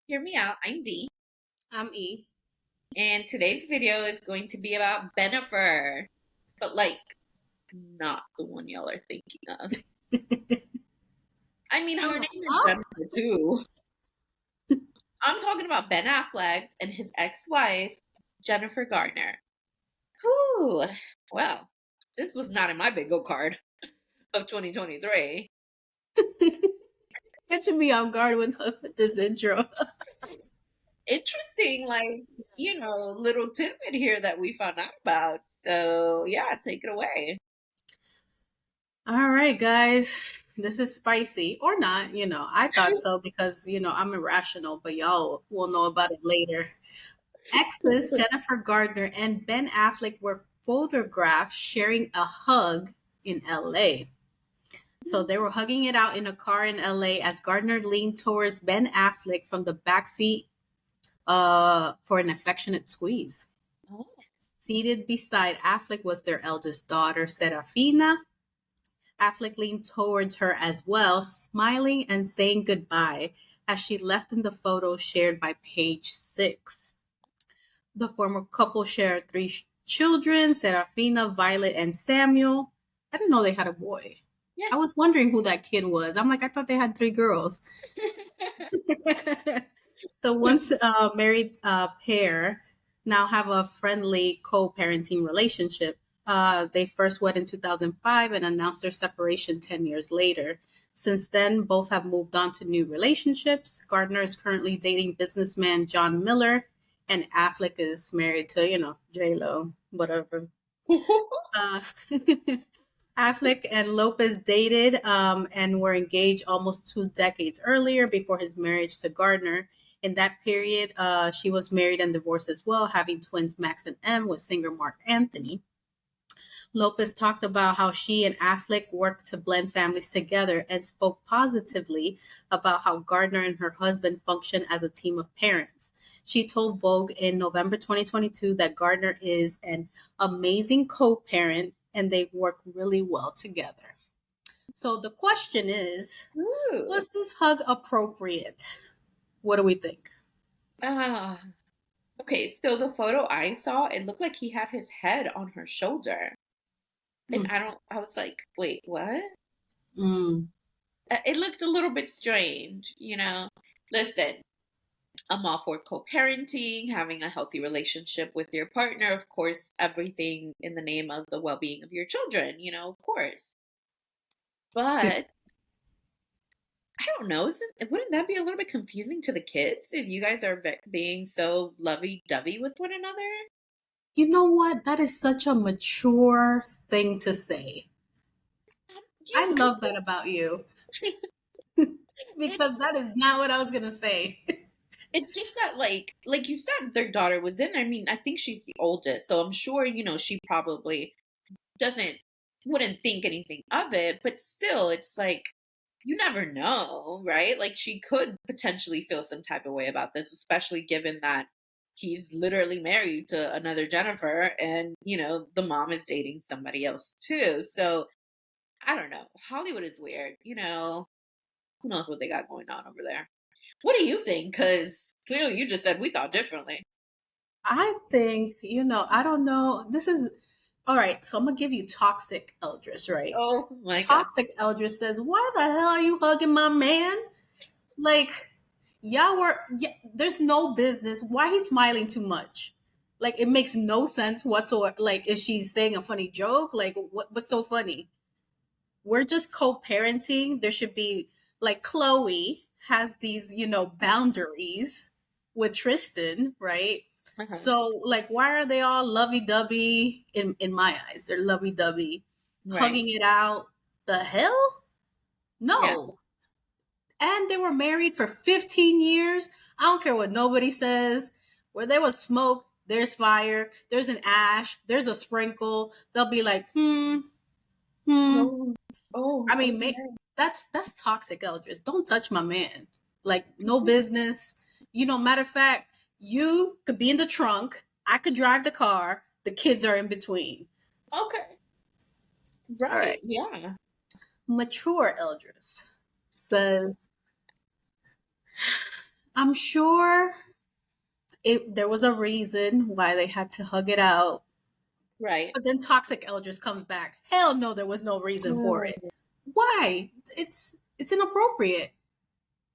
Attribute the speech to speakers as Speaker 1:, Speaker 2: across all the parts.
Speaker 1: Hear me out. I'm Dee,
Speaker 2: I'm E.
Speaker 1: and today's video is going to be about Jennifer, but like not the one y'all are thinking of. I mean, her name is
Speaker 2: Huh?
Speaker 1: Jennifer too. I'm talking about Ben Affleck and his ex-wife, Jennifer Garner. Whew. Well, this was not in my bingo card of 2023.
Speaker 2: Catching me off guard with this intro.
Speaker 1: Interesting, little tidbit here that we found out about. So yeah, take it away.
Speaker 2: All right, guys. This is spicy or not. I thought so because, I'm irrational, but y'all will know about it later. Exes Jennifer Gardner and Ben Affleck were photographed sharing a hug in LA. So they were hugging it out in a car in LA as Gardner leaned towards Ben Affleck from the backseat for an affectionate squeeze.
Speaker 1: Oh.
Speaker 2: Seated beside Affleck was their eldest daughter, Serafina. Affleck leaned towards her as well, smiling and saying goodbye as she left in the photo shared by page 6. The former couple shared 3 children, Serafina, Violet, and Samuel. I didn't know they had a boy.
Speaker 1: Yeah.
Speaker 2: I was wondering who that kid was. I'm like, I thought they had 3 girls. The once married pair now have a friendly co-parenting relationship. They first wed in 2005 and announced their separation 10 years later. Since then, both have moved on to new relationships. Gardner is currently dating businessman John Miller, and Affleck is married to, JLO, whatever. Uh, Affleck and Lopez dated and were engaged almost 2 decades earlier before his marriage to Gardner. In that period, she was married and divorced as well, having twins Max and M with singer Mark Anthony. Lopez talked about how she and Affleck worked to blend families together and spoke positively about how Gardner and her husband function as a team of parents. She told Vogue in November 2022 that Gardner is an amazing co-parent and they work really well together. So the question is,
Speaker 1: Ooh.
Speaker 2: was this hug appropriate? What do we think?
Speaker 1: Ah. Okay, so the photo I saw, it looked like he had his head on her shoulder. And
Speaker 2: Mm.
Speaker 1: I was like, wait, what?
Speaker 2: Mm.
Speaker 1: It looked a little bit strange, you know? Listen, I'm all for co-parenting, having a healthy relationship with your partner, of course, everything in the name of the well-being of your children, of course. But I don't know, wouldn't that be a little bit confusing to the kids if you guys are being so lovey-dovey with one another?
Speaker 2: You know what? That is such a mature thing to say.
Speaker 1: Yeah,
Speaker 2: I love that about you
Speaker 1: it's
Speaker 2: because that is not what I was going to say.
Speaker 1: it's just that like you said, their daughter was in. I mean, I think she's the oldest, so I'm sure she probably doesn't wouldn't think anything of it. But still, it's like you never know, right? Like she could potentially feel some type of way about this, especially given that he's literally married to another Jennifer, and the mom is dating somebody else too. So I don't know. Hollywood is weird. Who knows what they got going on over there? What do you think? Because clearly you just said we thought differently.
Speaker 2: I think, I don't know. This is all right. So I'm going to give you Toxic Eldris, right?
Speaker 1: Oh my God.
Speaker 2: Toxic Eldris says, why the hell are you hugging my man? Like, there's no business. Why he's smiling too much? Like, it makes no sense whatsoever. Like, is she saying a funny joke? Like, what's so funny? We're just co-parenting. There should be like Chloe has these, boundaries with Tristan, right?
Speaker 1: Uh-huh.
Speaker 2: So like why are they all lovey-dovey in my eyes? They're lovey-dovey,
Speaker 1: Right.
Speaker 2: hugging it out. The hell?
Speaker 1: Yeah.
Speaker 2: No. And they were married for 15 years. I don't care what nobody says. Where there was smoke, there's fire, there's an ash, there's a sprinkle. They'll be like, hmm.
Speaker 1: Oh. Oh.
Speaker 2: I mean,
Speaker 1: Okay.
Speaker 2: that's toxic, Eldris. Don't touch my man. Like, no business. Matter of fact, you could be in the trunk. I could drive the car. The kids are in between.
Speaker 1: Okay.
Speaker 2: All
Speaker 1: Right.
Speaker 2: right.
Speaker 1: Yeah.
Speaker 2: Mature Eldris says, I'm sure there was a reason why they had to hug it out.
Speaker 1: Right.
Speaker 2: But then Toxic Eldris comes back. Hell no, there was no reason for it. Why? It's inappropriate.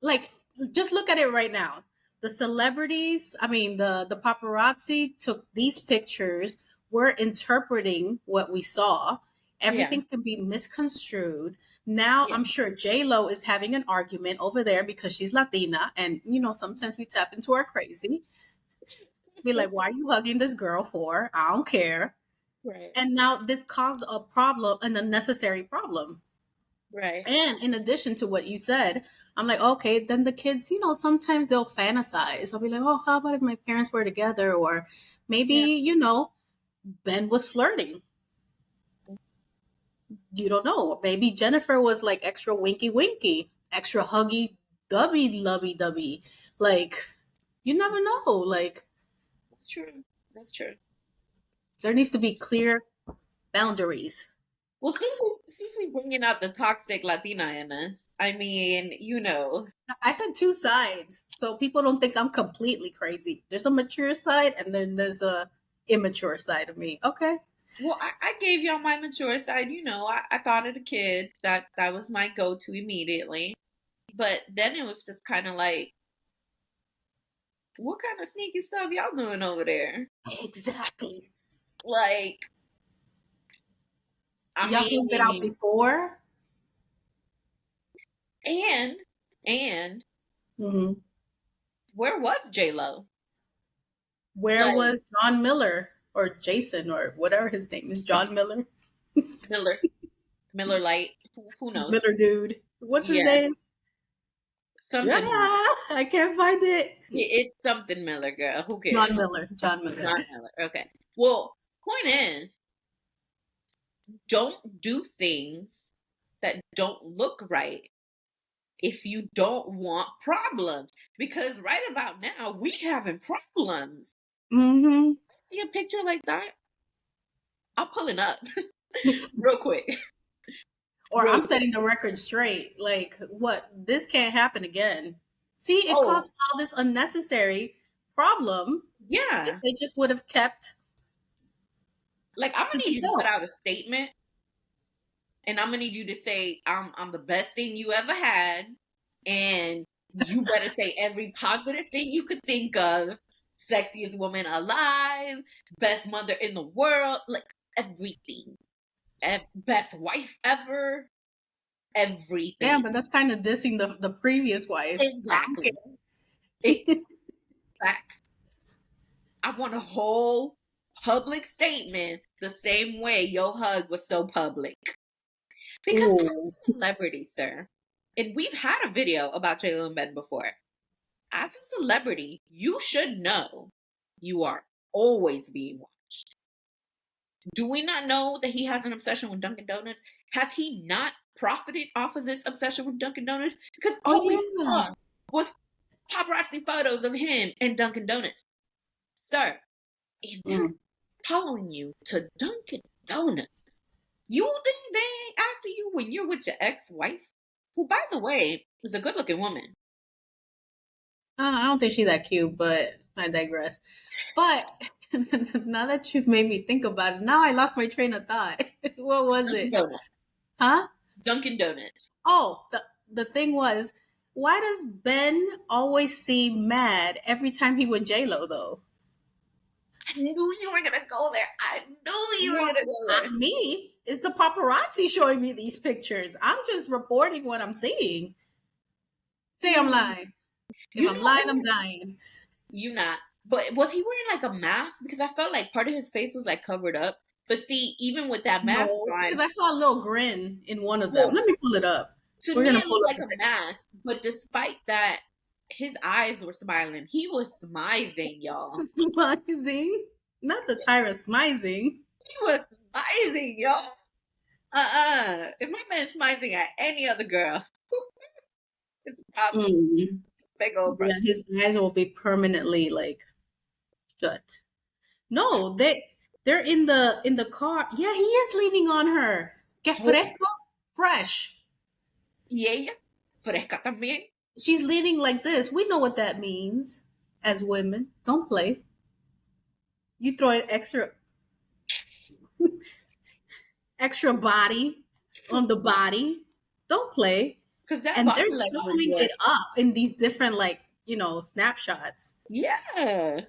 Speaker 2: Like, just look at it right now. The celebrities, I mean, the paparazzi took these pictures. We're interpreting what we saw. Everything can be misconstrued. Now,
Speaker 1: Yeah.
Speaker 2: I'm sure JLO is having an argument over there because she's Latina. And, sometimes we tap into our crazy. Be like, why are you hugging this girl for? I don't care.
Speaker 1: Right.
Speaker 2: And now this caused a problem, an unnecessary problem.
Speaker 1: Right.
Speaker 2: And in addition to what you said, I'm like, okay, then the kids, sometimes they'll fantasize. I'll be like, oh, how about if my parents were together? Or maybe, Ben was flirting. You don't know. Maybe Jennifer was like extra winky winky, extra huggy dubby lovey dubby. Like, you never know. Like,
Speaker 1: That's true. That's true.
Speaker 2: there needs to be clear boundaries.
Speaker 1: Well, since we bringing out the toxic Latina in us, I mean,
Speaker 2: I said two sides, so people don't think I'm completely crazy. There's a mature side, and then there's a immature side of me. Okay.
Speaker 1: well, I gave y'all my mature side. I thought of the kids. That was my go-to immediately. But then it was just kind of like, what kind of sneaky stuff y'all doing over there?
Speaker 2: Exactly.
Speaker 1: Like, I
Speaker 2: Y'all found it out
Speaker 1: mean,
Speaker 2: before.
Speaker 1: and
Speaker 2: Mm-hmm.
Speaker 1: where was JLo?
Speaker 2: Where
Speaker 1: Like,
Speaker 2: was John Miller or Jason or whatever his name is? John Miller.
Speaker 1: Miller Light. Who knows?
Speaker 2: Miller dude. What's his
Speaker 1: Yeah,
Speaker 2: name?
Speaker 1: something.
Speaker 2: Yeah, I can't find it.
Speaker 1: It's something Miller, girl. Who cares?
Speaker 2: John Miller. John Miller.
Speaker 1: John Miller. Okay. Well, point is, don't do things that don't look right if you don't want problems. Because right about now, we having problems.
Speaker 2: Mm-hmm.
Speaker 1: See a picture like that? I'll pull it up real quick.
Speaker 2: Or
Speaker 1: Real
Speaker 2: I'm
Speaker 1: quick.
Speaker 2: setting the record straight. Like, what? This can't happen again. See, it
Speaker 1: Oh,
Speaker 2: caused all this unnecessary problem.
Speaker 1: yeah.
Speaker 2: They just would have kept
Speaker 1: Like, I'm
Speaker 2: to
Speaker 1: gonna need you to put
Speaker 2: themselves.
Speaker 1: out a statement, and I'm gonna need you to say, I'm the best thing you ever had, and you better say every positive thing you could think of. Sexiest woman alive, best mother in the world, like everything. Best wife ever, everything.
Speaker 2: Yeah, but that's kind of dissing the previous wife.
Speaker 1: Exactly.
Speaker 2: Okay.
Speaker 1: Facts. I want a whole public statement the same way your hug was so public. Because as
Speaker 2: Ooh.
Speaker 1: a celebrity, sir, and we've had a video about JLo and Ben before. As a celebrity, you should know you are always being watched. Do we not know that he has an obsession with Dunkin' Donuts? Has he not profited off of this obsession with Dunkin' Donuts? Because all we
Speaker 2: Yeah.
Speaker 1: saw was paparazzi photos of him and Dunkin' Donuts. Sir, if they're following you to Dunkin' Donuts, you think they ain't after you when you're with your ex-wife? Who, by the way, is a good-looking woman.
Speaker 2: I don't think she's that cute, but I digress. But now that you've made me think about it, now I lost my train of thought. What was
Speaker 1: Dunkin'
Speaker 2: it?
Speaker 1: Donuts.
Speaker 2: Huh?
Speaker 1: Dunkin' Donuts.
Speaker 2: Oh, the thing was, why does Ben always seem mad every time he with JLo though?
Speaker 1: I knew you were gonna go there. I knew you were
Speaker 2: Well,
Speaker 1: gonna go there.
Speaker 2: not me. It's the paparazzi showing me these pictures. I'm just reporting what I'm seeing. Say I'm lying. If I'm lying, I'm dying.
Speaker 1: You not. But was he wearing like a mask? Because I felt like part of his face was like covered up. But see, even with that mask on,
Speaker 2: because I saw a little grin in one of them. Let me pull it up.
Speaker 1: to
Speaker 2: We're
Speaker 1: me
Speaker 2: gonna
Speaker 1: it
Speaker 2: pull
Speaker 1: looked
Speaker 2: up
Speaker 1: like a mask. But despite that, his eyes were smiling. He was smizing, y'all.
Speaker 2: Smizing, not the Tyra smizing.
Speaker 1: He was smizing, y'all. If my man smizing at any other girl, it's probably big old brother.
Speaker 2: Yeah, his eyes will be permanently like shut. No, they're in the car. Yeah, he is leaning on her. Que fresco, fresh.
Speaker 1: Y ella, fresca también.
Speaker 2: She's leaning like this. We know what that means as women. Don't play. You throw an extra body on the body. Don't play.
Speaker 1: Because that
Speaker 2: And they're
Speaker 1: body language
Speaker 2: showing
Speaker 1: was,
Speaker 2: it up in these different, like, snapshots.
Speaker 1: yeah.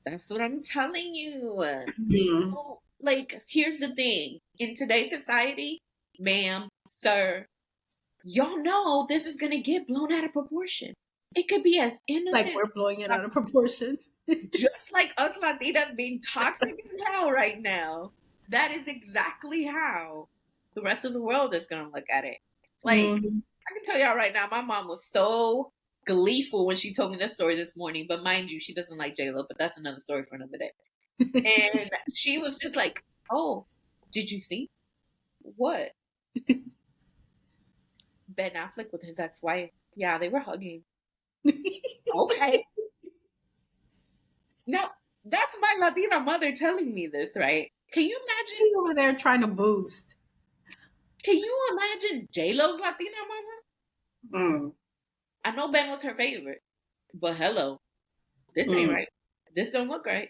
Speaker 1: That's what I'm telling you.
Speaker 2: Hmm.
Speaker 1: So, like, here's the thing. In today's society, ma'am, sir, y'all know this is going to get blown out of proportion. It could be as
Speaker 2: Like
Speaker 1: innocent,
Speaker 2: we're blowing it out of proportion.
Speaker 1: just like us Latinas being toxic as hell right now. That is exactly how the rest of the world is going to look at it. Like,
Speaker 2: Mhm.
Speaker 1: I can tell y'all right now, my mom was so gleeful when she told me this story this morning. But mind you, she doesn't like JLO, but that's another story for another day. And she was just like, "Oh, did you see what Ben Affleck with his ex-wife? Yeah, they were hugging." Okay, now that's my Latina mother telling me this, right? Can you imagine?
Speaker 2: He's over there trying to boost.
Speaker 1: Can you imagine JLo's Latina mama?
Speaker 2: Mm.
Speaker 1: I know Ben was her favorite, but hello, this ain't
Speaker 2: Mm.
Speaker 1: right. This don't look right.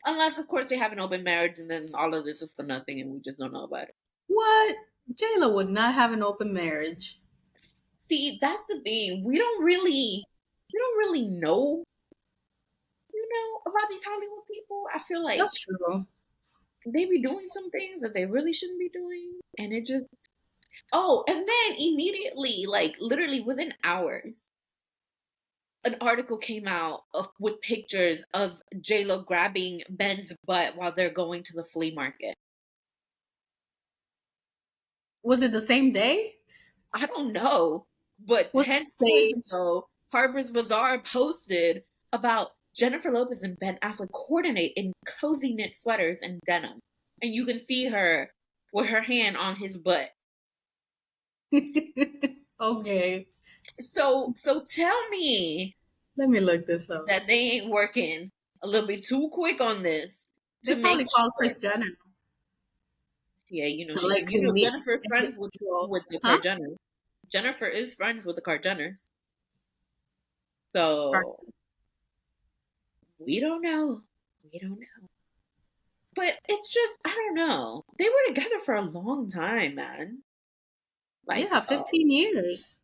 Speaker 1: Unless, of course, they have an open marriage, and then all of this is for nothing, and we just don't know about it.
Speaker 2: What? JLo would not have an open marriage.
Speaker 1: See, that's the thing. We don't really know, about these Hollywood people. I feel like
Speaker 2: That's true.
Speaker 1: they be doing some things that they really shouldn't be doing, and it just. Oh, and then immediately, like literally within hours, an article came out with pictures of JLo grabbing Ben's butt while they're going to the flea market.
Speaker 2: Was it the same day?
Speaker 1: I don't know, but
Speaker 2: What's
Speaker 1: 10
Speaker 2: the
Speaker 1: hours
Speaker 2: stage?
Speaker 1: ago, Harper's Bazaar posted about Jennifer Lopez and Ben Affleck coordinate in cozy knit sweaters and denim. And you can see her with her hand on his butt.
Speaker 2: Okay.
Speaker 1: So tell me
Speaker 2: Let me look this up.
Speaker 1: that they ain't working a little bit too quick on this
Speaker 2: They
Speaker 1: to
Speaker 2: probably
Speaker 1: make
Speaker 2: called
Speaker 1: sure.
Speaker 2: Chris Jenner.
Speaker 1: Yeah,
Speaker 2: Like,
Speaker 1: Jennifer's friends with the
Speaker 2: huh?
Speaker 1: Carjenners. Jennifer is friends with the Carjenners. So we don't know. We don't know. But it's just, I don't know. They were together for a long time, man. Like,
Speaker 2: Yeah, 15 years.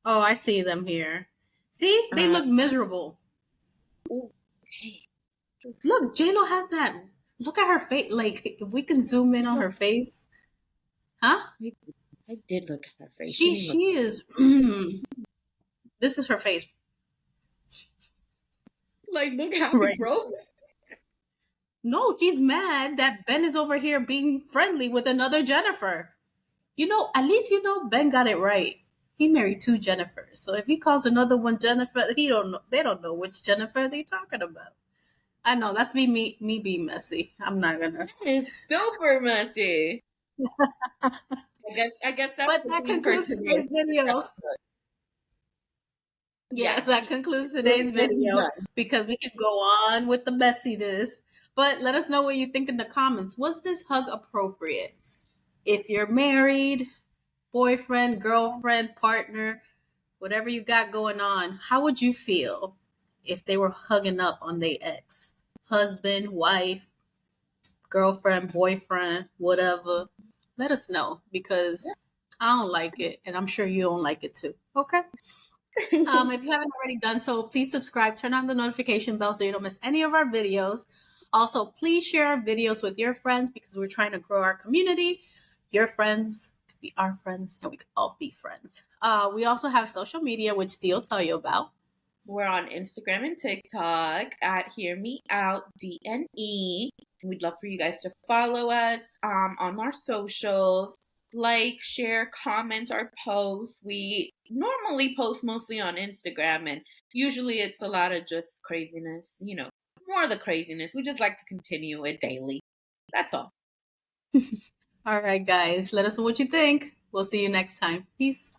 Speaker 2: Oh, I see them here. See? They look miserable.
Speaker 1: okay.
Speaker 2: Look, JLo has that. Look at her face. Like, if we can zoom in on her face. Huh?
Speaker 1: I did look at her face.
Speaker 2: She is. This is her face.
Speaker 1: Like, look how
Speaker 2: Right.
Speaker 1: broke.
Speaker 2: No, she's mad that Ben is over here being friendly with another Jennifer. At least Ben got it right. He married two Jennifers. So if he calls another one Jennifer, they don't know which Jennifer they talking about. I know that's me being messy. I'm not gonna.
Speaker 1: It's super messy. I guess that's
Speaker 2: But
Speaker 1: the
Speaker 2: that
Speaker 1: theme for
Speaker 2: concludes
Speaker 1: today.
Speaker 2: today's video. Yeah, that concludes today's
Speaker 1: We'll be
Speaker 2: video
Speaker 1: done.
Speaker 2: because we could go on with the messiness. But let us know what you think in the comments. Was this hug appropriate? If you're married, boyfriend, girlfriend, partner, whatever you got going on, how would you feel if they were hugging up on their ex? Husband, wife, girlfriend, boyfriend, whatever. Let us know because I don't like it and I'm sure you don't like it too. Okay? If you haven't already done so, please subscribe, turn on the notification bell so you don't miss any of our videos. Also, please share our videos with your friends because we're trying to grow our community. Your friends could be our friends and we could all be friends. We also have social media, which Steve will tell you about.
Speaker 1: We're on Instagram and TikTok at Hear Me Out DNE. And we'd love for you guys to follow us on our socials. Like, share, comment our posts. We normally post mostly on Instagram, and usually it's a lot of just craziness, more of the craziness. We just like to continue it daily. That's all.
Speaker 2: All right, guys, let us know what you think. We'll see you next time. Peace.